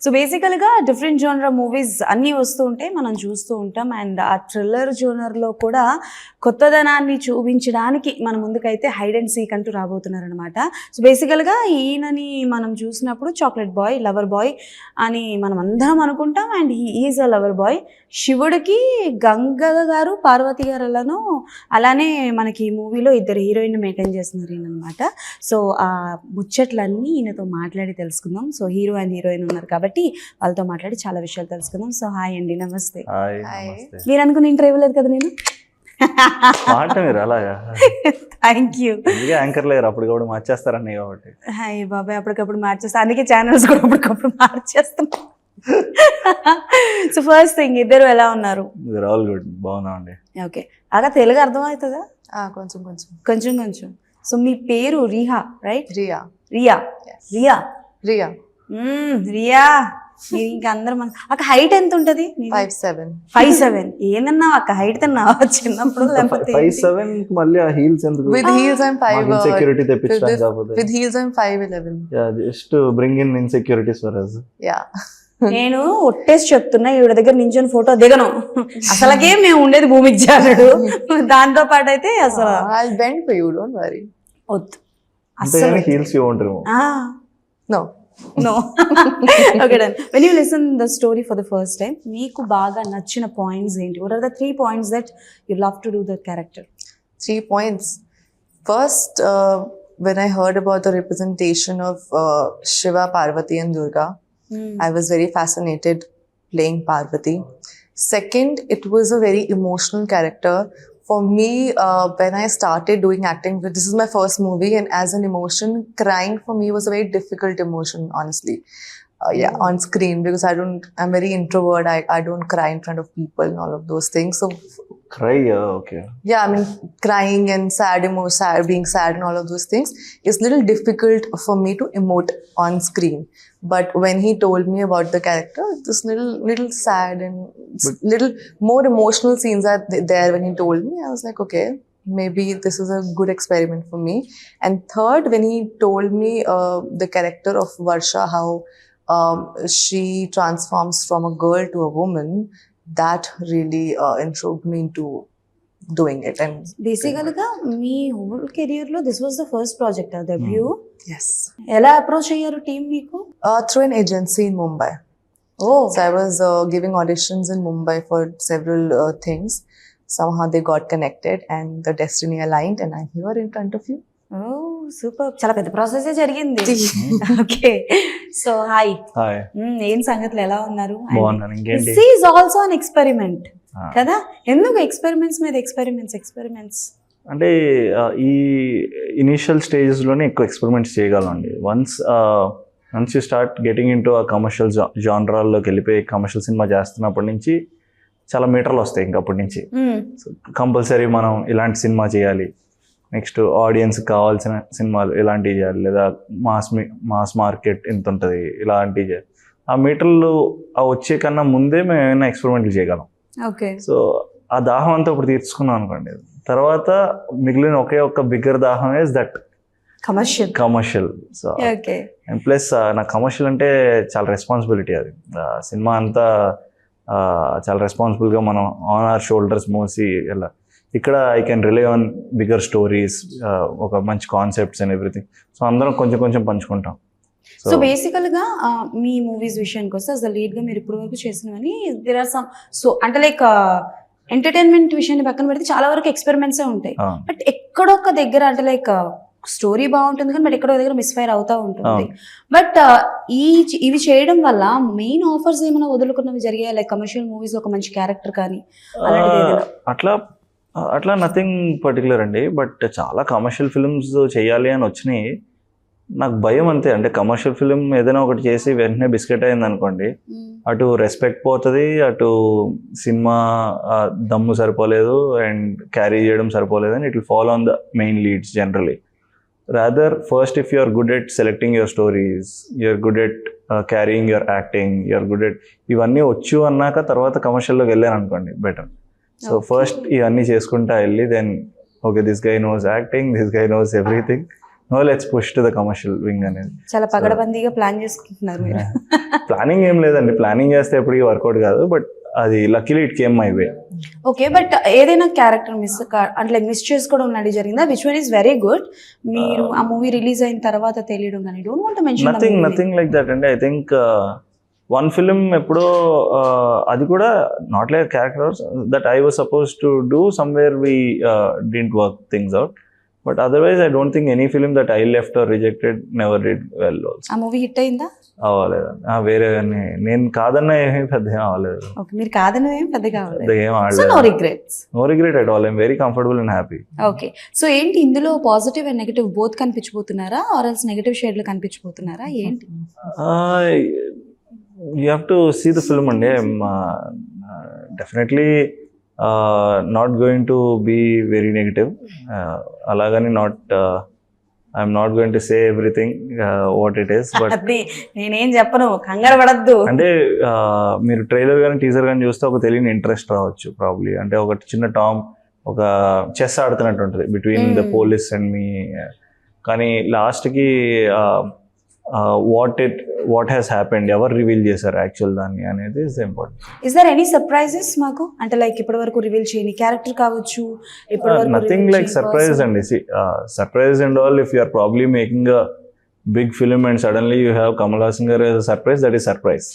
So బేసికల్గా different genre movies అన్నీ వస్తూ ఉంటాయి, మనం చూస్తూ ఉంటాం. అండ్ ఆ థ్రిల్లర్ జోనర్లో కూడా కొత్తదనాన్ని చూపించడానికి మన ముందుకైతే హైడ్ అండ్ సీక్ అంటూ రాబోతున్నారనమాట. సో బేసికల్గా ఈయనని మనం చూసినప్పుడు చాక్లెట్ బాయ్, లవర్ బాయ్ అని మనం అందరం అనుకుంటాం. And he is a lover boy. శివుడికి గంగ గారు, పార్వతి గారు అలానే మనకి ఈ మూవీలో ఇద్దరు హీరోయిన్ మెయింటైన్ చేస్తున్నారు ఈయన అనమాట. సో ఆ ముచ్చట్లన్నీ ఈయనతో మాట్లాడి తెలుసుకుందాం. సో హీరో అండ్ హీరోయిన్ ఉన్నారు కాబట్టి వాళ్ళతో మాట్లాడి చాలా విషయాలు తెలుసుకుందాం. సో హాయ్ అండి, నమస్తే. మీరు అనుకున్న ఇంటర్వ్యూ లేదు కదా నేను? Thank you. యాంకర్ లేరు అప్పుడు కూడా మార్చేస్తారని కాబట్టి. హాయ్ బాబాయ్, అప్పటికప్పుడు మార్చేస్తా, అందుకే ఛానల్స్ కూడా అప్పటికప్పుడు మార్చేస్తాం. సో ఫస్ట్ థింగ్, ఇద్దరు ఎలా ఉన్నారు? ఆల్ గుడ్, బాగున్నామండి. ఓకే, అలా తెలుగు అర్థమవుతుందా? కొంచెం కొంచెం కొంచెం కొంచెం. సో మీ పేరు రిహా, రైట్? రియా. రియా రియా రియా రియా. మీరు ఇంకా అందరం అక్క హైట్ ఎంత ఉంటది? 5'7". 5'7". ఏందన్నా అక్క హైట్ తిన్నావా చిన్నప్పుడు? లేకపోతే 5'7" మళ్ళీ ఆ హీల్స్ ఎందుకు? With heels I'm 5. Security తెప్పించడానికి కాకపోతే. With heels I'm 5'11". Yeah, just to bring in insecurities for us. Yeah. నేను ఒట్టేసి చెప్తున్నా, ఈవిడ దగ్గర నించొని ఫోటో దిగను. అసలకే మేము ఉండేది భూమికి జారుడు, దాంతో పాటు అయితే అసలు I'll bend for you, don't worry. వద్దు అసలు. Heels you want remove? No. No. Okay, done. When you listen the story for the first time, meeku baga nachina points enti? What are the 3 points that you love to do the character? 3 points. First, when I heard about the representation of Shiva, Parvati and Durga, I was very fascinated playing Parvati. Second, it was a very emotional character. For me, when I started doing acting, this is my first movie, and as an emotion, crying for me was a very difficult emotion, honestly. Yeah, on screen, because I'm very introvert. I don't cry in front of people and all of those things. So cry, okay. Yeah, I mean, crying and being sad and all of those things is little difficult for me to emote on screen. But when he told me about the character, this little sad and little more emotional scenes are there when he told me. I was like, okay, maybe this is a good experiment for me. And third, when he told me the character of Varsha, how she transforms from a girl to a woman, that really intrigued me into doing it. And basically me whole career లో this was the first project, debut. Yes. ఎలా approach అయ్యారు team మీకు? Through an agency in Mumbai. Oh. So I was giving auditions in Mumbai for several things. Somehow they got connected and the destiny aligned, and I'm here in front of you. Oh, super. చాలా పెద్ద process జరిగింది. Okay, so hi. Hi. ఏం సంగతులు, ఎలా ఉన్నారు? బాగున్నాను. ఇంకేంటి? This is also an experiment కదా? ఎందుకు ఎక్స్పెరిమెంట్స్ మీద ఎక్స్పెరిమెంట్స్? అంటే ఈ ఇనీషియల్ స్టేజెస్లోనే ఎక్కువ ఎక్స్పెరిమెంట్స్ చేయగలండి. Once you start getting into ఆ కమర్షియల్ జానరాల్లోకి వెళ్ళిపోయి కమర్షియల్ సినిమా చేస్తున్నప్పటి నుంచి చాలా మీటర్లు వస్తాయి. ఇంకప్పటి నుంచి కంపల్సరీ మనం ఇలాంటి సినిమా చేయాలి, నెక్స్ట్ ఆడియన్స్కి కావాల్సిన సినిమాలు ఇలాంటివి చేయాలి, లేదా మాస్ మార్కెట్ ఎంత ఉంటుంది ఇలాంటివి చేయాలి. ఆ మీటర్లు వచ్చే కన్నా ముందే మేము ఏమైనా ఎక్స్పెరిమెంట్లు చేయగలం. ఓకే, సో ఆ దాహం అంతా ఇప్పుడు తీర్చుకున్నాం అనుకోండి. తర్వాత మిగిలిన ఒకే ఒక్క బిగ్గర్ దాహం is that commercial. So and plus నా కమర్షియల్ అంటే చాలా రెస్పాన్సిబిలిటీ. అది సినిమా అంతా చాలా రెస్పాన్సిబుల్గా మనం ఆన్ అవర్ షోల్డర్స్ మోసి ఇలా. ఇక్కడ I can relay on bigger stories, ఒక మంచి కాన్సెప్ట్స్ అండ్ ఎవ్రీథింగ్. సో అందరం కొంచెం కొంచెం పంచుకుంటాం. సో బేసికల్గా మీ మూవీస్ విషయానికి వస్తే అసలు లీడ్గా మీరు ఇప్పటి వరకు చేసినవని దేర్ ఆర్ సమ్, సో అంటే లైక్ ఎంటర్టైన్మెంట్ విషయాన్ని పక్కన పెడితే చాలా వరకు ఎక్స్పెరిమెంట్సే ఉంటాయి. బట్ ఎక్కడొక్క దగ్గర అంటే లైక్ స్టోరీ బాగుంటుంది కానీ బట్ ఎక్కడో దగ్గర మిస్ఫైర్ అవుతూ ఉంటుంది. బట్ ఇవి చేయడం వల్ల మెయిన్ ఆఫర్స్ ఏమైనా వదులుకున్నవి జరిగాయి, లైక్ కమర్షియల్ మూవీస్ ఒక మంచి క్యారెక్టర్ కానీ అట్లా నథింగ్ పర్టికులర్ అండి. బట్ చాలా కమర్షియల్ ఫిల్మ్స్ చేయాలి అని వచ్చినాయి. నాకు భయం అంతే. అంటే కమర్షియల్ ఫిల్మ్ ఏదైనా ఒకటి చేసి వెంటనే బిస్కెట్ అయింది అనుకోండి, అటు రెస్పెక్ట్ పోతుంది, అటు సినిమా దమ్ము సరిపోలేదు అండ్ క్యారీ చేయడం సరిపోలేదు, and it will follow on the main leads generally. Rather first if you are good at selecting your stories, you're good at carrying your acting, you're good at ఇవన్నీ వచ్చు అన్నాక తర్వాత కమర్షియల్లోకి వెళ్ళాను అనుకోండి బెటర్. సో ఫస్ట్ ఇవన్నీ చేసుకుంటా వెళ్ళి then okay this guy knows acting, this guy knows everything, no let's push to the commercial wing అనేది. చాలా పగడబందీగా ప్లాన్ చేసుకుంటున్నారు మీరు. ప్లానింగ్ ఏం లేదండి, ప్లానింగ్ చేస్తే ఎప్పటికీ వర్కౌట్ కాదు, బట్ అది luckily it came my way. Okay, but ఏదైనా క్యారెక్టర్ అంటే మిస్ చేసుకోవడం లాంటివి జరిగిందా? Which one is very good, మీరు ఆ మూవీ రిలీజ్ అయిన తర్వాత తెలియడం కానీ? Don't want to mention nothing like that అండి. ఐ థింక్ వన్ ఫిలిం ఎప్పుడో అది కూడా not like characters that I was suppose to do somewhere we didn't work things out, but otherwise I don't think any film that I left or rejected never did well also. ఆ movie hit అయిందా? అవ్వలేదండి. వేరే నేను కాదన్న ఏమీ పెద్దగా అవ్వలేదు. Okay, మీరు కాదన్నది ఏం పెద్దగా అవ్వలేదు. పెద్దగా ఏం సో ఆడలేదు. No regrets. No regret at all. I'm very comfortable and happy. Okay, so ఏంటి ఇందులో పాజిటివ్ అండ్ నెగటివ్ బోత్ కనిపించబోతున్నారా, ఆర్ ఎల్స్ నెగటివ్ షేడ్లు కనిపించబోతున్నారా, ఏంటి? You have to see the film అండి. I'm definitely not going to be very negative. అలాగని I'm not going to say everything what it is, but అది నేనేం చెప్పను, కంగారు పడద్దు. అంటే మీరు ట్రైలర్ కానీ టీజర్ కానీ చూస్తే ఒక తెలియని ఇంట్రెస్ట్ రావచ్చు ప్రాబ్లీ. అంటే ఒక చిన్న టామ్ ఒక చెస్ ఆడుతున్నట్టు ఉంటుంది between the police and me, కానీ లాస్ట్కి వాట్ హ్యాస్ హ్యాపెండ్, ఎవరు రివీల్ చేశారు యాక్చువల్ దాన్ని అనేది is important. Is there any surprises మాకు? అంటే లైక్ ఇప్పటి వరకు రివీల్ చేయని క్యారెక్టర్ కావచ్చు, నథింగ్ లైక్ సర్ప్రైజ్ అండి. Surprise and all, if you are probably making a big film and suddenly you have Kamal Haasan గారు as a surprise, that is surprise.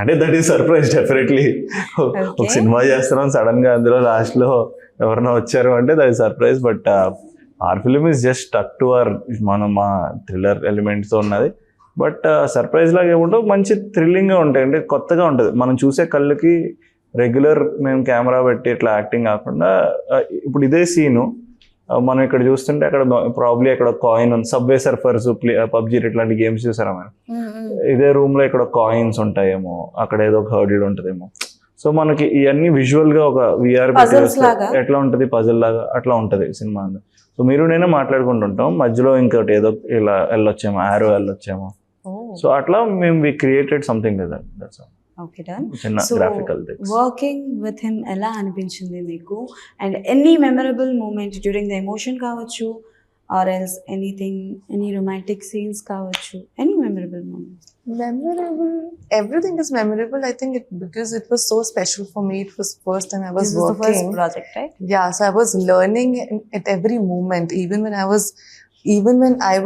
అంటే that is surprise definitely. ఒక cinema చేస్తున్నాం, sudden గా అందులో last లో ఎవరైనా వచ్చారు అంటే that is surprise. But our film is just stuck to our మా థ్రిల్లర్ ఎలిమెంట్స్తో ఉన్నది. బట్ సర్ప్రైజ్ లాగా ఏముంటో మంచి థ్రిల్లింగ్గా ఉంటాయి, అంటే కొత్తగా ఉంటుంది. మనం చూసే కళ్ళకి రెగ్యులర్ మేము కెమెరా పెట్టి ఇట్లా యాక్టింగ్ కాకుండా, ఇప్పుడు ఇదే సీను మనం ఇక్కడ చూస్తుంటే అక్కడ ప్రాబ్లీ అక్కడ కాయిన్ ఉంది, సబ్వే సర్ఫర్స్, పబ్జీ ఇట్లాంటి గేమ్స్ చూసారా మనం, ఇదే రూమ్ లో ఇక్కడ కాయిన్స్ ఉంటాయేమో, అక్కడ ఏదో ఒక హర్డిల్ ఉంటుందేమో. సో మనకి ఇవన్నీ విజువల్ గా ఒక విఆర్ ఎట్లా ఉంటుంది, పజిల్ లాగా అట్లా ఉంటుంది సినిమా. సో మీరు నేను మాట్లాడుకుంటుంటాం, మధ్యలో ఇంకోటి ఏదో ఇలా వెళ్ళొచ్చేమో, ఆరో వెళ్ళొచ్చేమో. సో అట్లా మేము we created something like that. Okay, done. చిన్న గ్రాఫికల్ వర్కింగ్ విత్ హిమ్ ఎలా అనిపించింది మీకు? And any memorable moment during the emotion కావచ్చు, or else anything, any romantic scenes కావచ్చు, any memorable moment? Memorable. Everything is memorable. I think because it was so special for me. It was first time I was This working. was the first project, right? Yeah, so I was learning at every moment, even when I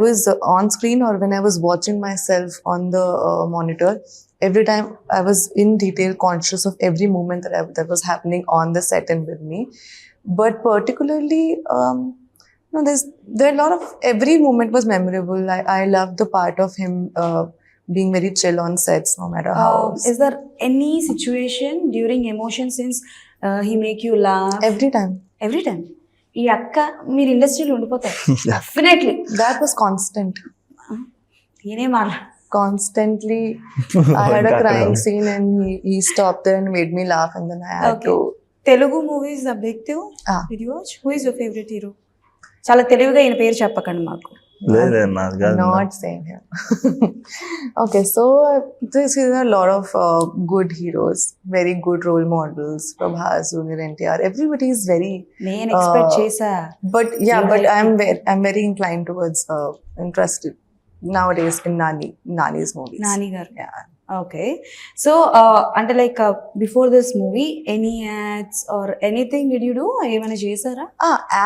was on screen or when I was watching myself on the monitor. Every time I was in detail conscious of every moment that was happening on the set and with me. But particularly, there are a lot of, every moment was memorable. I loved the part of him being very chill on sets, no matter how. Is there any situation during emotion scenes he make you laugh? Every time. Every time. ఈ అక్క మీరు ఇండస్ట్రీలో ఉండిపోతారు definitely. That was constant. నేనే మాట్లా Constantly, I had a crying scene and he stopped there and made me laugh, and then I had to. Telugu movies objective did you watch? Who is your favourite hero? చాలా తెలివిగా ఈయన పేరు చెప్పకండి మాకు. Not saying him. Okay, so this is a lot of good heroes, very good role models. Prabhas, Junior NTR, everybody is very. నేను expect చేసా. But yeah, but I'm very inclined towards interested nowadays in Nani's movies. Nani garu. Yeah. Okay, so అంటే like before this movie any ads or anything did you do? ఏమైనా చేశారా?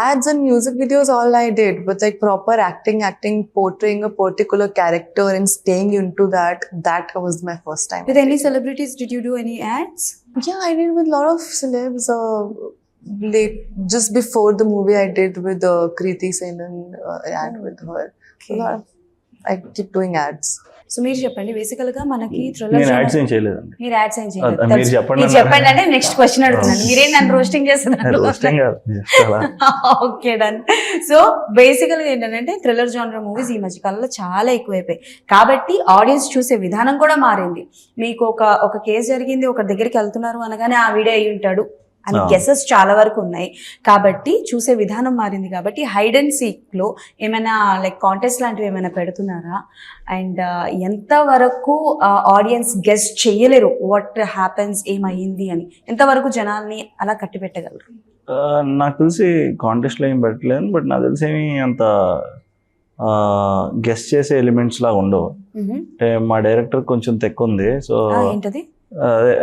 Ads and music videos all I did, but like proper acting, portraying a particular character and staying into that was my first time. With any celebrities did you do any ads? Yeah, I did with a lot of celebs. Late, just before the movie I did with Kriti Senan, ad with her. Okay. I keep doing ads. So మీరు చెప్పండి, బేసికల్ గా మనకి నేను ads ఏం చేయలేదండి. మీరు ads ఏం చేయలేదు. మీరు చెప్పండి. మీరు చెప్పండి అంటే నెక్స్ట్ క్వశ్చన్ అడుగుతున్నాను. మీరేం నన్ను రోస్టింగ్ చేస్తున్నారు? Okay, done. సో బేసికల్ గా ఏంటంటే థ్రిల్లర్ జానర్ మూవీస్ ఈ మధ్య కాలంలో చాలా ఎక్కువైపోయాయి, కాబట్టి ఆడియన్స్ చూసే విధానం కూడా మారింది. మీకు ఒక కేసు జరిగింది, ఒక దగ్గరికి వెళ్తున్నారు అనగానే ఆ వీడియో అయి ఉంటాడు అని గెసెస్ చాలా వరకు ఉన్నాయి, కాబట్టి చూసే విధానం మారింది. కాబట్టి హైడ్ అండ్ సీక్ లో ఏమైనా లైక్ కాంటెస్ట్ లాంటివి ఏమైనా పెడుతున్నారా? అండ్ ఎంతవరకు ఆడియన్స్ గెస్ చేయలేరు వాట్ హ్యాపెన్స్, ఏమైంది అని, ఎంతవరకు జనాల్ని అలా కట్టి పెట్టగలరు? నాకు తెలిసి కాంటెస్ట్లో ఏం పెట్టలేను, బట్ నాకు తెలిసి ఏమి అంత గెస్ట్ చేసే ఎలిమెంట్స్ లాగా ఉండవు. అంటే మా డైరెక్టర్ కొంచెం తెక్కుంది. సో ఏంటది? అదే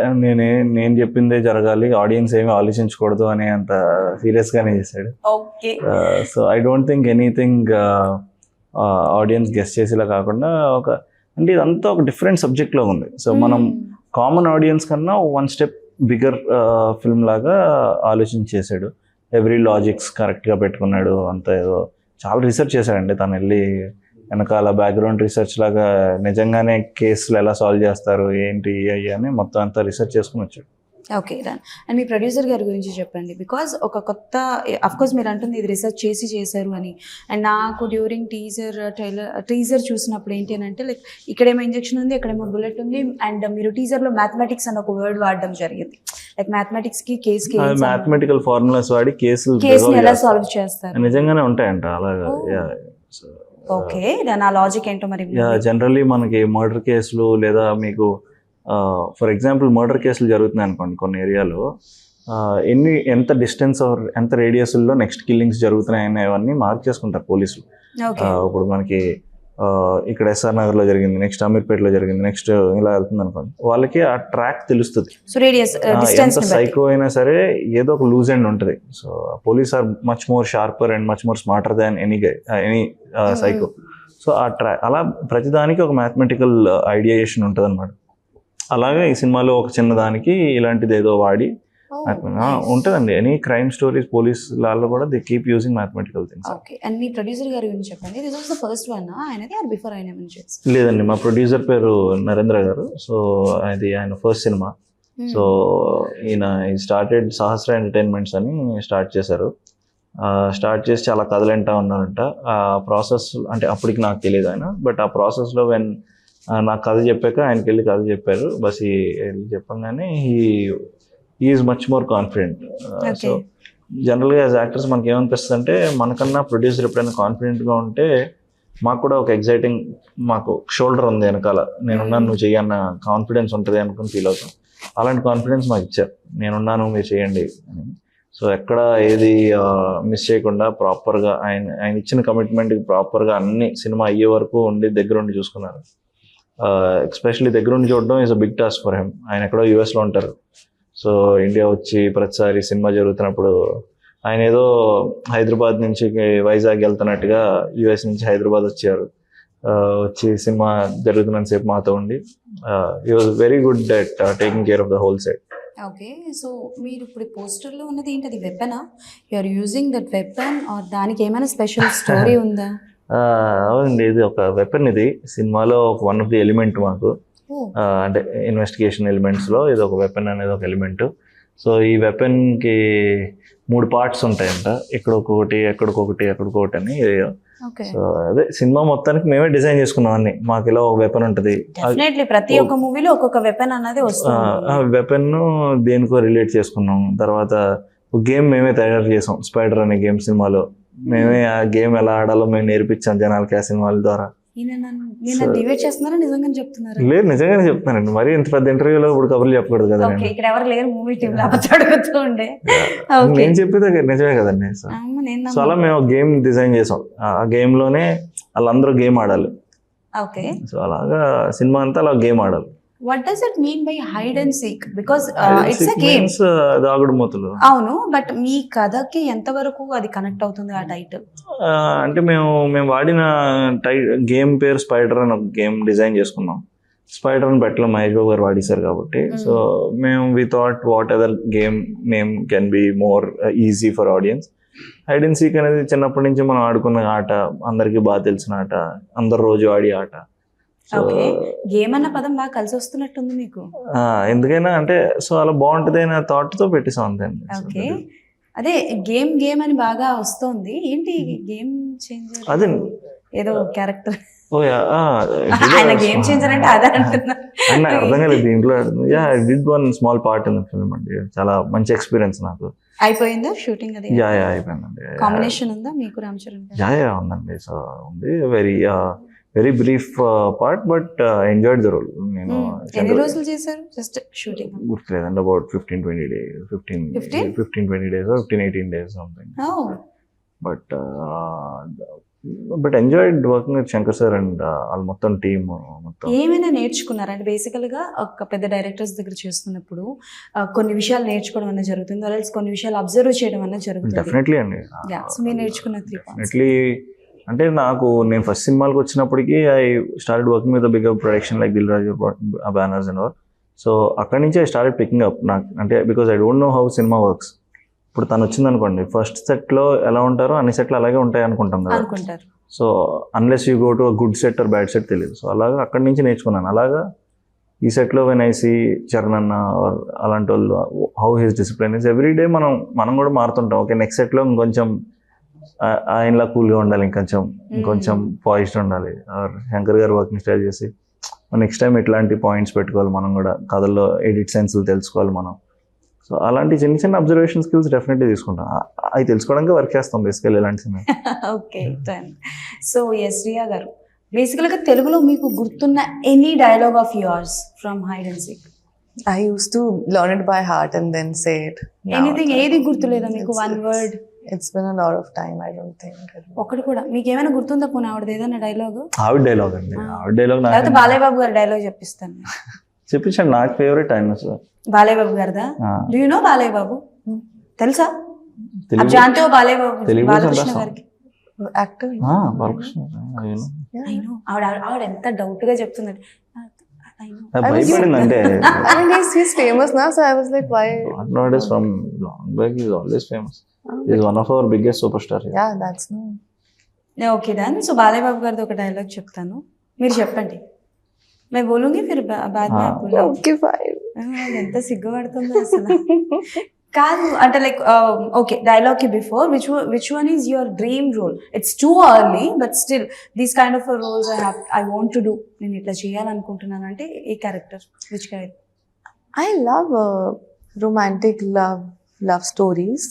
నేను చెప్పిందే జరగాలి, ఆడియన్స్ ఏమీ ఆలోచించకూడదు అని అంత సీరియస్గానే చేశాడు. Okay. So I don't think anything audience guest చేసేలా కాకుండా అంటే ఇదంతా ఒక డిఫరెంట్ సబ్జెక్ట్లో ఉంది. సో మనం కామన్ ఆడియన్స్ కన్నా 1 స్టెప్ బిగ్గర్ ఫిల్మ్ లాగా ఆలోచించేసాడు. ఎవ్రీ లాజిక్స్ కరెక్ట్గా పెట్టుకున్నాడు. అంత ఏదో చాలా రీసెర్చ్ చేశాడండి తను. వెళ్ళి వెనకాల బ్యాక్గ్రౌండ్ రీసెర్చ్ లాగా నిజంగానే కేసులు ఎలా సాల్వ్ చేస్తారు ఏంటి అయ్యి అని మొత్తం అంతా రీసెర్చ్ చేసుకుని వచ్చాడు. Okay done. And me producer గారి గురించి చెప్పండి. బికాజ్ ఒక కొత్త, అఫ్కోర్స్ మీరు అంటుంది ఇది రీసెర్చ్ చేశారు అని. అండ్ నాకు డ్యూరింగ్ టీజర్ చూసినప్పుడు ఏంటి అని అంటే లైక్ ఇక్కడేమో ఇంజెక్షన్ ఉంది, ఇక్కడేమో బుల్లెట్ ఉంది, అండ్ మీరు టీజర్లో మ్యాథమెటిక్స్ అని ఒక వర్డ్ వాడడం జరిగింది. లైక్ మ్యాథమెటిక్స్కి కేస్కి మ్యాథమెటికల్ ఫార్ములాస్ వాడి కేసుని ఎలా సాల్వ్ చేస్తారు నిజంగానే ఉంటాయంట అలాగా. ఓకే దాని ఆ లాజిక్ ఏంటో మరి. జనరల్లీ మనకి మర్డర్ కేసులు లేదా మీకు ఫర్ ఎగ్జాంపుల్ మర్డర్ కేసులు జరుగుతున్నాయి అనుకోండి కొన్ని ఏరియాలో, ఎంత డిస్టెన్స్ ఆర్ ఎంత రేడియస్లో నెక్స్ట్ కిల్లింగ్స్ జరుగుతున్నాయి అనేవన్నీ మార్క్ చేసుకుంటారు పోలీసులు. ఇప్పుడు మనకి ఇక్కడ ఎస్ఆర్ నగర్లో జరిగింది, నెక్స్ట్ అమీర్పేటలో జరిగింది, నెక్స్ట్ ఇలా వెళ్తుంది అనుకోండి, వాళ్ళకి ఆ ట్రాక్ తెలుస్తుంది. ఎంత సైకో అయినా సరే ఏదో ఒక లూజ్ ఎండ్ ఉంటుంది. So police are much more sharper and much more smarter than any psycho. So ఆ ట్రాక్ అలా ప్రతిదానికి ఒక మ్యాథమెటికల్ ఐడియేషన్ ఉంటుంది అనమాట. అలాగే ఈ సినిమాలో ఒక చిన్న దానికి ఇలాంటిది ఏదో వాడి ఉంటుందండి. ఎనీ క్రైమ్ స్టోరీస్ పోలీస్ లాల్లో కూడా they keep using mathematical things. Okay. And me producer గారి గురించి చెప్పండి. This was the first one ఆయనది ఆర్ బిఫోర్ ఆయన ఏమైనా చేశారు? లేదండి, మా ప్రొడ్యూసర్ పేరు నరేంద్ర గారు. సో అది ఆయన ఫస్ట్ సినిమా. సో ఈయన స్టార్టెడ్ సహస్ర ఎంటర్టైన్మెంట్స్ అని స్టార్ట్ చేశారు. స్టార్ట్ చేసి చాలా కథలంటా ఉన్నారంట. ఆ ప్రాసెస్ అంటే అప్పటికి నాకు తెలియదు ఆయన, బట్ ఆ ప్రాసెస్లో నాకు కథ చెప్పాక ఆయనకి వెళ్ళి కథ చెప్పారు. బస్ చెప్పంగానే is much more confident. So జనరల్గా యాజ్ యాక్టర్స్ మనకి ఏమనిపిస్తుంది అంటే మనకన్నా ప్రొడ్యూసర్ ఎప్పుడైనా కాన్ఫిడెంట్గా ఉంటే మాకు కూడా ఒక ఎగ్జైటింగ్, మాకు షోల్డర్ ఉంది వెనకాల, నేనున్నాను నువ్వు చెయ్యన్న కాన్ఫిడెన్స్ ఉంటుంది అనుకుని ఫీల్ అవుతాం. అలాంటి కాన్ఫిడెన్స్ మాకు ఇచ్చారు, నేనున్నాను మీరు చేయండి అని. సో ఎక్కడ ఏది మిస్ చేయకుండా ప్రాపర్గా ఆయన ఇచ్చిన కమిట్మెంట్కి ప్రాపర్గా అన్ని సినిమా అయ్యే వరకు ఉండి దగ్గరుండి చూసుకున్నారు. ఎస్పెషల్లీ దగ్గరుండి చూడడం is a big task for him. ఆయన ఎక్కడో యూఎస్లో ఉంటారు. సో ఇండియా వచ్చి ప్రతిసారి సినిమా జరుగుతున్నప్పుడు ఆయన ఏదో హైదరాబాద్ నుంచి వైజాగ్ వెళ్తున్నట్టుగా యూఎస్ నుంచి హైదరాబాద్ వచ్చారు. వచ్చి సినిమా జరుగుతున్నంత సేపు మాతో ఉండి he was very good at taking care of the whole set. Okay. So మీరు ఇప్పుడు పోస్టర్లో ఉన్నది ఏంటి, అది వెపనా? You are using that weapon or దానికి ఏమైనా స్పెషల్ స్టోరీ ఉందా? అవునండి, ఇది ఒక వెపన్. ఇది సినిమాలో ఒక వన్ ఆఫ్ ది ఎలిమెంట్ మాకు, అంటే ఇన్వెస్టిగేషన్ ఎలిమెంట్స్లో ఇది ఒక వెపన్ అనేది ఒక ఎలిమెంట్. సో ఈ వెపన్కి 3 పార్ట్స్ ఉంటాయంట, ఇక్కడొకటి ఎక్కడికొకటి ఎక్కడికొకటి అని. సో అదే సినిమా మొత్తానికి మేమే డిజైన్ చేసుకున్నాం అన్ని. మాకు ఇలా ఒక వెపన్ ఉంటుంది. ప్రతి ఒక్క మూవీలో ఒక్కొక్క వెపన్ అన్నది వస్తుంది. వెపన్ దేనికో రిలేట్ చేసుకున్నాం. తర్వాత ఒక గేమ్ మేమే తయారు చేసాం, స్పైడర్ అనే గేమ్ సినిమాలో. మేమే ఆ గేమ్ ఎలా ఆడాలో మేము నేర్పించాం జనాలకి ఆ సినిమాల ద్వారా. డివైడ్ చేస్తున్నారా నిజంగానే చెప్తున్నారా? లేదు, నిజంగానే చెప్తున్నానండి. మరి ఇంత పెద్ద ఇంటర్వ్యూలో ఇప్పుడు కబుర్లు చెప్పకూడదు కదా. నేను చెప్పేది నిజమే కదండి. సో అలా మేము గేమ్ డిజైన్ చేసాం. ఆ గేమ్ లోనే వాళ్ళందరూ గేమ్ ఆడాలి. సో అలాగా సినిమా అంతా అలా గేమ్ ఆడాలి. What does it mean by hide and seek? Because it's a game. దాగుడు మూతలు. అవును, బట్ మీ కథకి ఎంతవరకు అది కనెక్ట్ అవుతుంది ఆ టైటిల్? అంటే మేము వాడిన గేమ్ పేరు స్పైడర్ అని ఒక గేమ్ డిజైన్ చేసుకున్నాం. స్పైడర్ అని పెట్టలో మహేష్ బాబు గారు వాడేశారు కాబట్టి. సో మేము we thought what other game name can be more easy for audience. Hide and seek అనేది చిన్నప్పటి నుంచి మనం ఆడుకున్న ఆట, అందరికీ బాగా తెలిసిన ఆట, అందరు రోజు ఆడే ఆట. గేమ్ అన్న పదం బాగా కలిసి వస్తున్నట్టుంది మీకు. ఎందుకైనా అంటే సో అలా బాగుంటుంది అనే థాట్ తో పెట్టేసాం అంతే. ఓకే, అదే గేమ్ గేమ్ అని బాగా వస్తుంది. ఏంటి గేమ్ చేంజర్? అదే ఏదో క్యారెక్టర్. ఆయన గేమ్ చేంజర్ అంటే అదే అంటున్నా. అర్థం కాలేదు దీంట్లో. I did one small part in the film అండి. చాలా మంచి ఎక్స్పీరియన్స్ నాకు. అయిపోయిందా షూటింగ్? అది అయిపోయిందండి. కాంబినేషన్ ఉందా మీకు రామ్ చరణ్? ఉందండి. సో ఉంది very brief part, but enjoyed the role. నేను ఎన్ని రోజులు చేశారు జస్ట్ షూటింగ్? గుర్తులేదండి, about 15-20 days, 15-20 days, 15-18 days something. But but enjoyed working with Shankar sir and వాళ్ళ మొత్తం టీమ్ మొత్తం. ఏమైనా నేర్చుకున్నారా అంటే బేసికల్గా ఒక పెద్ద డైరెక్టర్స్ దగ్గర చేస్తున్నప్పుడు కొన్ని విషయాలు నేర్చుకోవడం అన్న జరుగుతుంది, ఆల్రెడీ కొన్ని విషయాలు అబ్జర్వ్ చేయడం అన్న జరుగుతుంది. డెఫినెట్లీ అండి. సో మీరు నేర్చుకున్న 3 points. డెఫినెట్లీ అంటే నేను ఫస్ట్ సినిమాలకు వచ్చినప్పటికీ I started working with bigger production like Dil Raju banners and all. So అక్కడి నుంచి ఐ స్టార్టెడ్ పికింగ్ అప్ నాకు అంటే because I don't know how cinema works. ఇప్పుడు తను వచ్చింది అనుకోండి, ఫస్ట్ సెట్లో ఎలా ఉంటారో అన్ని సెట్లు అలాగే ఉంటాయి అనుకుంటాం కదా. అనుకుంటారు. So unless you go to a good set or bad set తెలియదు. సో అలాగా అక్కడి నుంచి నేర్చుకున్నాను. అలాగా ఈ సెట్లో వెన్ ఐ సీ చరణ్ అన్న ఆర్ అలాంటి వాళ్ళు how his discipline is every day మనం కూడా మారుతుంటాం. ఓకే నెక్స్ట్ సెట్లో ఇంకొంచెం ఆయనలా కూల్గా ఉండాలి, ఇంకొంచెం పాయిస్డ్ ఉండాలి. ఆర్ శంకర్ గారు వర్కింగ్ స్టైల్ చేసి నెక్స్ట్ టైం ఇట్లాంటి పాయింట్స్ పెట్టుకోవాలి, మనం కూడా కథల్లో ఎడిట్ సెన్స్లు తెలుసుకోవాలి మనం. సో అలాంటి చిన్న చిన్న అబ్జర్వేషన్ స్కిల్స్ డెఫినెట్లీ తీసుకుంటాం. అవి తెలుసుకోవడానికి వర్క్ చేస్తాం బేసికల్ ఇలాంటి సినిమా. Okay so yes Riya garu, బేసికల్గా తెలుగులో మీకు గుర్తున్న any dialogue of yours from hide and seek? I used to learn it by heart and then say it. Anything, ఏది గుర్తులేదా మీకు? One word. It's been a lot of time. I don't think. ఒకటి కూడా మీకు ఏమైనా గుర్తుందా? పోనీ ఆవిడది ఏదైనా డైలాగ్? ఆవిడ డైలాగ్ అండి. ఆవిడ డైలాగ్ లేకపోతే బాలయ్య బాబు గారి డైలాగ్ చెప్పిస్తాను. చెప్పించండి, నాకు ఫేవరెట్ ఆయన సార్. బాలయ్య బాబు గారిదా? Do you know Balayya Babu? తెలుసా? తెలుగు आप जानते हो बालయ్య బాబు? తెలుగు బాలకృష్ణ గారికి Actor. బాలకృష్ణ. I know. ఆవిడ ఎంత డౌట్ గా చెప్తుందండి. I know. భయపడింది అంటే I mean, he's famous now, so I was like, why? not is from long back, he is always famous. He is one of our biggest superstar here. Yeah, that's no. Okay done. So Balayya Babu గారిది ఒక dialogue చెప్తాను, మీరు చెప్పండి. मैं बोलूंगी फिर बाद में आप बोलो. Okay, fine. ఎంత సిగ్గుపడుతుందో అసలు. కాదు అంటే లైక్ ఓకే డైలాగ్ కి before which one is your dream role? It's too early but still these kind of roles I want to do, నేను ఇట్లా చేయాలనుకుంటున్నాను అంటే ఏ character, which character? I love romantic love stories.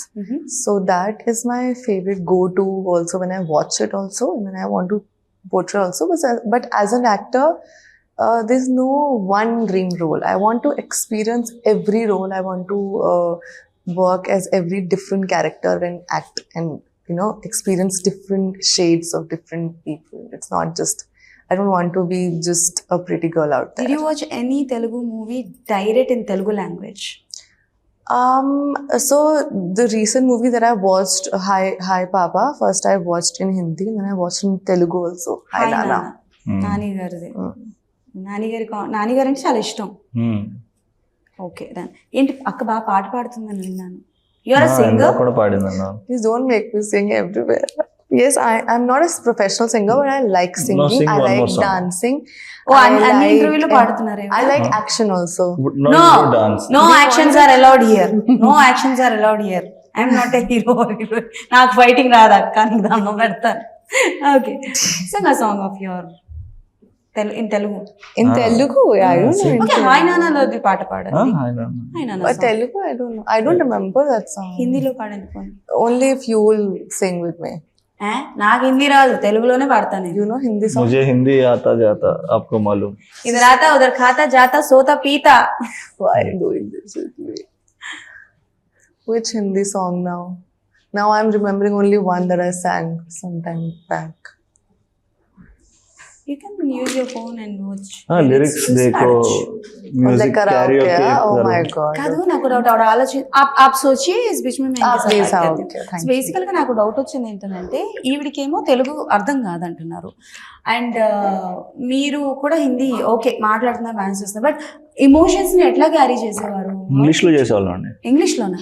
So that is my favorite go-to also when I watch it also, and when I want to portray also. But as an actor, there's no one dream role. I want to experience every role. I want to work as every different character and act and, you know, experience different shades of different people. It's not just, I don't want to be just a pretty girl out there. Did you watch any Telugu movie direct in Telugu language? So the recent movie that I watched, Hi Papa, first I watched in Hindi and then I watched in Telugu also. Hi Nana. Nani గారిది. నాని గారు అంటే చాలా ఇష్టం. Okay done. ఏంటి అక్క బాగా పాట పాడుతుందని విన్నాను. Your a singer? కూడా పాడిందన్నా. Please don't make me sing everywhere. Yes, I'm not a professional singer, but I like singing. sing I one like more song. dancing. అన్ని ఇంటర్వ్యూలో పాడుతున్నారే. I like action also. No, no actions are allowed here. No actions are allowed here. I'm not a hero. నాకు fighting రాదు అక్క, నీకు దండం పెడతాను. Okay, Singh a song of your in Telugu. In Telugu, yeah, I don't know. Okay, hi నానాలోది పాట పాడండి. Hi నానా. But Telugu, I don't know. I don't remember that song. హిందీలో పాడండి పోనీ. Only if you will sing with me. నాకు హిందీ రాదు, తెలుగులోనే పాడతాను. You know Hindi song? मुझे हिंदी आता जाता आपको मालूम. इधर आता उधर खाता जाता सोता पीता. Why doing this with me? Which Hindi song now? Now I'm remembering only one that I sang some time back. You can use your phone and watch. Lyrics देखो, music karaoke, karaoke oh my god. కాదు నాకు doubt ఆలోచి आप सोचिए इस बीच में मैं इनके साथ please, बात हाँ, करती हूँ. okay, thank So basically గా నాకు డౌట్ వచ్చింది ఏంటంటే ఈవిడికేమో తెలుగు అర్థం కాదంటున్నారు అండ్ మీరు కూడా హిందీ ఓకే మాట్లాడుతున్నారు, డాన్స్ చేస్తున్నారు, బట్ ఎమోషన్స్ ని ఎట్లా క్యారీ చేసేవారు? ఇంగ్లీష్ లో చేసేవాళ్ళం అండి. ఇంగ్లీష్ లోనా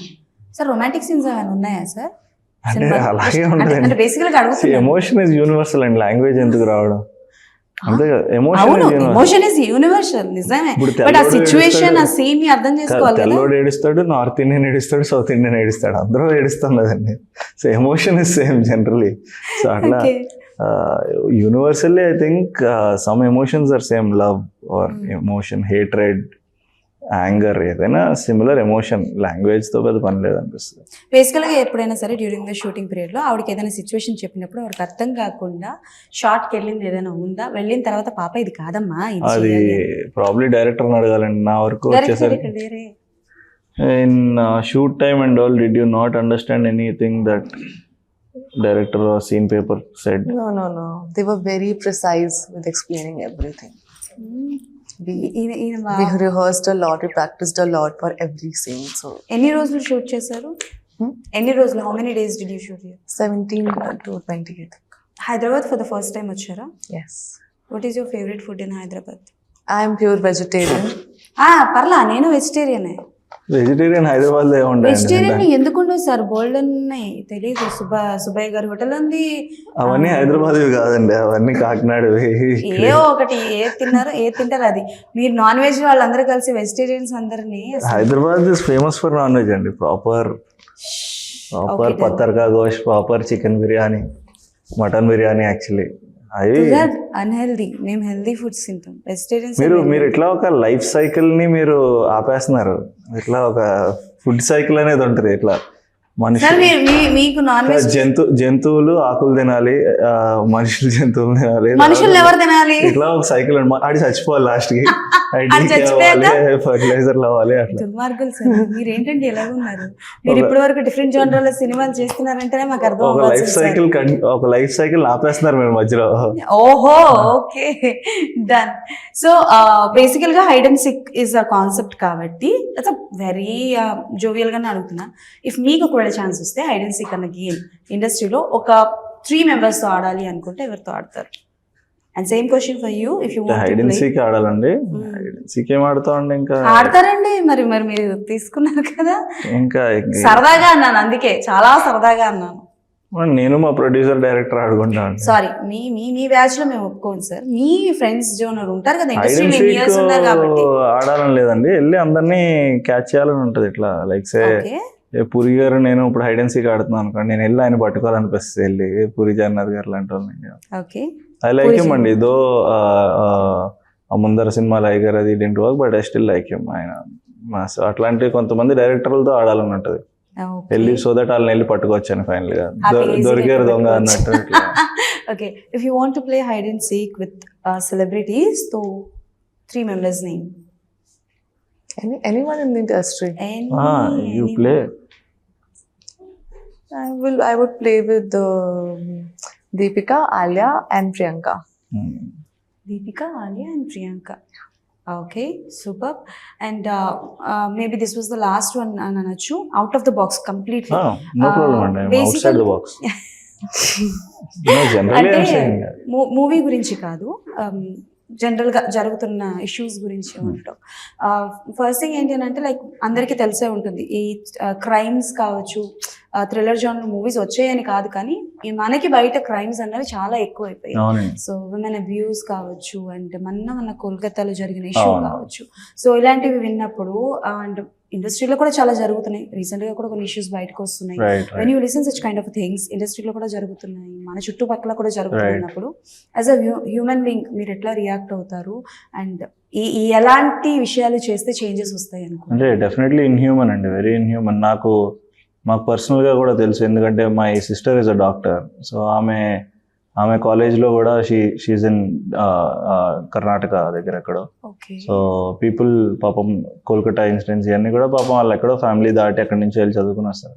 సార్? రొమాంటిక్ సీన్స్ ఏమైనా ఉన్నాయా సార్? అంటే అలాగే ఉంటుంది. అంటే బేసికల్ గా అడుగుతున్నాను. Emotion is universal and language ఎందుకు రావడం? అంతే కదా, ఎమోషన్ ఇస్ యూనివర్సల్ నిజమే, బట్ ఆ సిచ్యువేషన్ ఆ సీన్ ని అర్థం చేసుకోవాలి. తెల్లోడు ఏడుస్తాడు, నార్త్ ఇండియన్ ఏడుస్తాడు, సౌత్ ఇండియన్ ఏడుస్తాడు, అందరూ ఏడుస్తాం కదండి. So emotion is same generally. So అట్లా universally I think some emotions are same, love or emotion, hatred, anger, ఏదైనా సిమిలర్ ఎమోషన్, లాంగ్వేజ్ తో పెద్ద పని లేదనిపిస్తుంది. బేసికల్ గా ఎప్పుడైనా సరే డ్యూరింగ్ ద షూటింగ్ పీరియడ్ లో ఆవిడకి ఏదైనా సిచ్యువేషన్ చెప్పినప్పుడు ఆవిడకి అర్థం కాకుండా షార్ట్ కి వెళ్ళింది ఏదైనా ఉందా? వెళ్ళిన తర్వాత పాప ఇది కాదమ్మా అది ప్రాబ్లీ డైరెక్టర్ అడగాలండి. నా వరకు వచ్చేసరికి వేరే in shoot time and all did you not understand anything that director scene paper said. No. They were very precise with explaining everything. We rehearsed a lot, we practiced a lot for every scene. So ఎన్ని రోజులు shoot చేశారు? ఎన్ని రోజులు? How many days did you shoot here? 17 to 20, I think. Hyderabad for the first time వచ్చారా? Yes. What is your favourite food in Hyderabad? I am pure vegetarian. పర్లా, నేను వెజిటేరియనే. Vegetarian Hyderabad లో ఏముంటాయండి? Vegetarian ఎందుకుండవు sir? బోల్డ్ ఉన్నాయి, తెలియదు. సుబ్బయ్య గారి హోటల్ ఉంది. అవన్నీ హైదరాబాద్ కాదండి, అవన్నీ కాకినాడ. ఏ ఒకటి ఏ తింటారు అది. మీరు నాన్ వెజ్ వాళ్ళందరూ కలిసి వెజిటేరియన్స్ అందరినీ Hyderabad is famous for non veg అండి. Proper patthar ka gosht, proper chicken biryani, mutton biryani. Actually అవి అన్హెల్దీ. మేము హెల్దీ ఫుడ్స్ తింటాం. వెజిటేరియన్స్ మీరు ఇట్లా ఒక లైఫ్ సైకిల్ ని మీరు ఆపేస్తున్నారు. ఇట్లా ఒక ఫుడ్ సైకిల్ అనేది ఉంటుంది. ఇట్లా మనిషి మీకు నాన్ వెజ్ జంతువులు ఆకులు తినాలి, మనుషులు జంతువులు తినాలి, మనుషులు ఎవరు తినాలి? ఇట్లా ఒక సైకిల్ ఆడి చచ్చిపోవాలి లాస్ట్ కి. ఫర్టిలైజర్లు అవ్వాలి. అట్లా దుర్మార్గులు సార్. మీరు ఏంటంటే ఎలాగున్నారు? మీరు ఇప్పటి వరకు డిఫరెంట్ జోనర్ల సినిమాలు చేస్తున్నారంటేనే మాకు అర్థం ఒక లైఫ్ సైకిల్ ఆపేస్తున్నారు మీరు మధ్యలో. ఓహో, ఓకే, డన్. సో బేసికల్ గా hide and seek is a concept కాబట్టి దట్స్ అ వెరీ జోవియల్ గానే అడుగుతున్నా. ఇఫ్ మీకు ఒకవేళ ఛాన్స్ వస్తే హైడ్ అండ్ సిక్ అన్న గేమ్ ఇండస్ట్రీలో ఒక 3 members తో ఆడాలి అనుకుంటే ఎవరితో ఆడతారు? And same question for you. If you hide and seek ఆడాలండి. హైడ్ అండ్ సీక్ ఏం ఆడతామండి? ఇంకా ఆడతారండి. మరి మీరు తీసుకున్నారు కదా. ఇంకా సరదాగా అన్నాను, అందుకే చాలా సరదాగా అన్నాను. నేను మా ప్రొడ్యూసర్ డైరెక్టర్ ఆడుకుంటాను. సారీ, మీ బ్యాచ్ లో మేము ఒప్పుకోండి సార్. మీ ఫ్రెండ్స్ జోనర్ ఉంటారు కదా ఇండస్ట్రీలో, ఎన్ని ఇయర్స్ ఉన్నారు కాబట్టి. ఆడాలని లేదండి, వెళ్ళి అందరినీ క్యాచ్ చేయాలని ఉంటది. ఇట్లా లైక్ సే పూరి గారు, నేను ఇప్పుడు హైడ్ అండ్ సీక్ ఆడుతున్నాను అనుకోండి, నేను వెళ్ళి ఆయన పట్టుకోవాలనిపిస్తుంది. వెళ్ళి పూరి జగన్నాథ్ గారు లాంటి వాళ్ళని ఐ లైక్ హిమ్ అండి. దో ఆ ముందర సినిమా లైక్ గారు అది didn't work, but I still like him. ఆయన అట్లాంటి కొంతమంది డైరెక్టర్లతో ఆడాలని ఉంటది. వెళ్ళి సో దట్ వాళ్ళని వెళ్ళి పట్టుకోవచ్చాను ఫైనల్ గా. దొరికారు దొంగ అన్నట్టు. Okay, if you want to play hide and seek with celebrities, తో 3 members name. Anyone in the industry. You play. I would play with Deepika, Alia and Priyanka. Deepika, Alia and Priyanka. Okay, superb. And maybe this was the last one, Ananachu. Out of the box completely. No problem, I'm outside the box. No, generally I'm saying that. Movie గురించి కాదు, జనరల్గా జరుగుతున్న issues గురించి ఉంటాం. First thing ఏంటి అని అంటే, like అందరికీ తెలిసే ఉంటుంది, ఈ క్రైమ్స్ కావచ్చు, థ్రిల్లర్ జానర్ మూవీస్ వచ్చాయని కాదు, కానీ మనకి బయట క్రైమ్స్ అనేవి చాలా ఎక్కువ అయిపోయాయి. సో విమెన్ అబ్యూస్ కావచ్చు, అండ్ మన కోల్కతాలో జరిగిన ఇష్యూ కావచ్చు. సో ఇలాంటివి విన్నప్పుడు, అండ్ ఇండస్ట్రీలో కూడా చాలా జరుగుతున్నాయి. రీసెంట్ గా కూడా కొన్ని ఇష్యూస్ బయటకు వస్తున్నాయి. When you listen such kind of things, ఇండస్ట్రీలో కూడా జరుగుతున్నాయి, మన చుట్టుపక్కల కూడా జరుగుతున్నప్పుడు, యాజ్ అ హ్యూమన్ బీయింగ్ మీరు ఎట్లా రియాక్ట్ అవుతారు? అండ్ ఈ ఎలాంటి విషయాలు చేస్తే చేంజెస్ వస్తాయి అనుకుంటే? అంటే డెఫినెట్లీ ఇన్హ్యూమన్ అండి, వెరీ ఇన్హ్యూమన్. మాకు పర్సనల్గా కూడా తెలుసు, ఎందుకంటే my sister is a doctor. So ఆమె కాలేజ్లో కూడా షీఈ్ ఇన్ కర్ణాటక దగ్గర ఎక్కడో. సో పీపుల్ పాపం కోల్కతా ఇన్సిడెంట్స్ ఇవన్నీ కూడా పాపం వాళ్ళు ఎక్కడో ఫ్యామిలీ దాటి అక్కడి నుంచి వెళ్ళి చదువుకుని వస్తారు.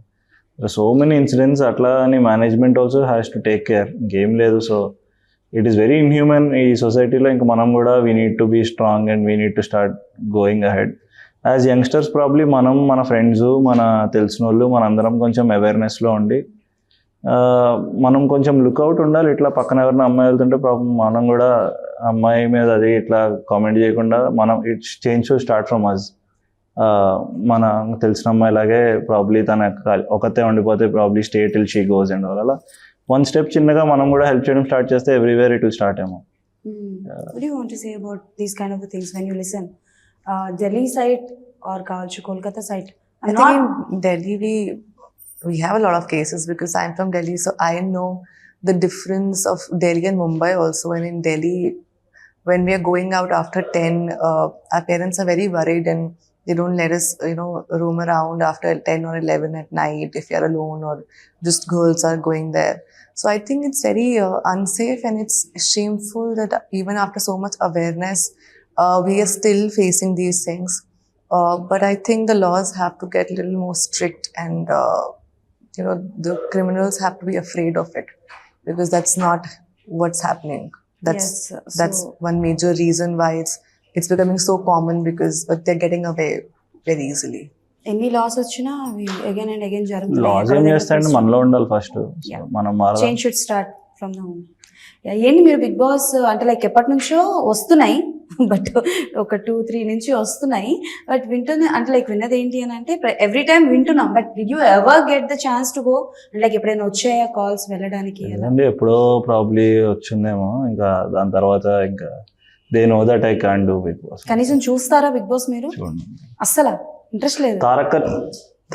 సో మెనీ ఇన్సిడెంట్స్ అట్లా అని management also has to take care. ఇంకేం లేదు. So it is very inhuman ఈ సొసైటీలో. ఇంకా మనం కూడా we need to be strong and we need to start going ahead. As youngsters probably మన ఫ్రెండ్స్, మన తెలిసిన వాళ్ళు, మనందరం కొంచెం అవేర్నెస్లో ఉండి మనం కొంచెం లుక్అవుట్ ఉండాలి. ఇట్లా పక్కన ఎవరైనా అమ్మాయి వెళ్తుంటే పాపం మనం కూడా అమ్మాయి మీద అది ఇట్లా కామెంట్ చేయకుండా మనం it's change to start from us. మన తెలిసిన అమ్మాయిలాగే ప్రాబ్లీ తన ఒకతే ఉండిపోతే probably stay till she goes and అలా వన్ స్టెప్ చిన్నగా మనం కూడా హెల్ప్ చేయడం స్టార్ట్ చేస్తే ఎవ్రీవేర్ ఇట్ విల్ స్టార్ట్ ఏమో. What do you want to say about these kind of things when you listen? Delhi side or Kolkata side? I think in Delhi we have a lot of cases because I'm from Delhi, so I know the difference of Delhi and Mumbai also. And in Delhi, when we are going out after 10, our parents are very worried and they don't let us, roam around after 10 or 11 at night if you're alone or just girls are going there. So I think it's very unsafe and it's shameful that even after so much awareness, we are still facing these things. But I think the laws have to get a little more strict and the criminals have to be afraid of it, because that's not what's happening. That's so one major reason why it's becoming so common, but they're getting away very easily. ఎన్ని loss వచ్చినా అవి again and again loss ఏం చేస్తాయండి, మనలో ఉండాలి first. Yeah. మనం మారదాం. Change should start from the home. ఏంటి మీరు బిగ్ బాస్ అంటే లైక్ ఎప్పటి నుంచో వస్తున్నాయి, బట్ ఒక 2-3 నుంచి వస్తున్నాయి, బట్ వింటున్నా అంటే లైక్ విన్నది ఏంటి అని అంటే ఎవ్రీ టైం వింటున్నాం, but did you ever get the chance to go? Like ఎప్పుడైనా వచ్చాయా కాల్స్ వెళ్ళడానికి? లేదండి, ఎప్పుడో ప్రాబ్లీ వచ్చిందేమో. ఇంకా దాని తర్వాత ఇంకా they know that I can do Bigg Boss. కనీసం చూస్తారా బిగ్ బాస్ మీరు? చూడండి, అస్సలా ఇంట్రెస్ట్ లేదు.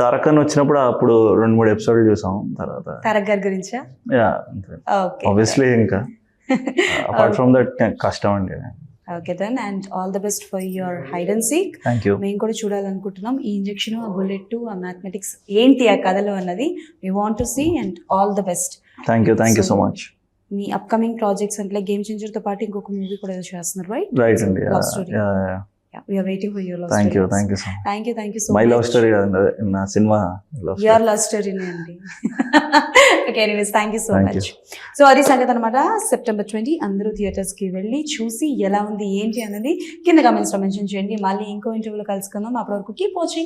తారకన్ వచ్చినప్పుడు అప్పుడు 2-3 ఎపిసోడ్లు చూసాం. తర్వాత తారక్ గారి గురించా? యా, ఓకే ఆబ్వియస్లీ ఇంకా అపార్ట్ ఫ్రమ్ దట్ కష్టం అండి. Okay then, and all the best for your hide and seek. Thank you. మేము కూడా చూడాలనుకుంటున్నాం ఈ ఇంజెక్షన్, ఆ బుల్లెట్, ఆ మ్యాథమెటిక్స్ ఏంటి ఆ కథలో అన్నది. We want to see, and all the best. Thank you so much. మీ అప్కమింగ్ ప్రాజెక్ట్స్ అంటే గేమ్ చేంజర్ తో పాటు ఇంకొక మూవీ కూడా ఏదో చేస్తున్నారు, రైట్? రైట్ అండి. Love story. We are waiting for your love thank story. You so much. Thank you so my much. Love story కాదండి, అదే నా సినిమా love Your story. love story నే అండి. Okay, anyways thank you so Thank much. So అది సంగతి అనమాట. September 20 అందరూ థియేటర్స్ కి వెళ్ళి చూసి ఎలా ఉంది ఏంటి అనేది కింద కమెంట్స్ లో మెన్షన్ చేయండి. మళ్ళీ ఇంకో ఇంటర్వ్యూలో కలుసుకుందాం. అప్పటి వరకు కీప్ వాచింగ్.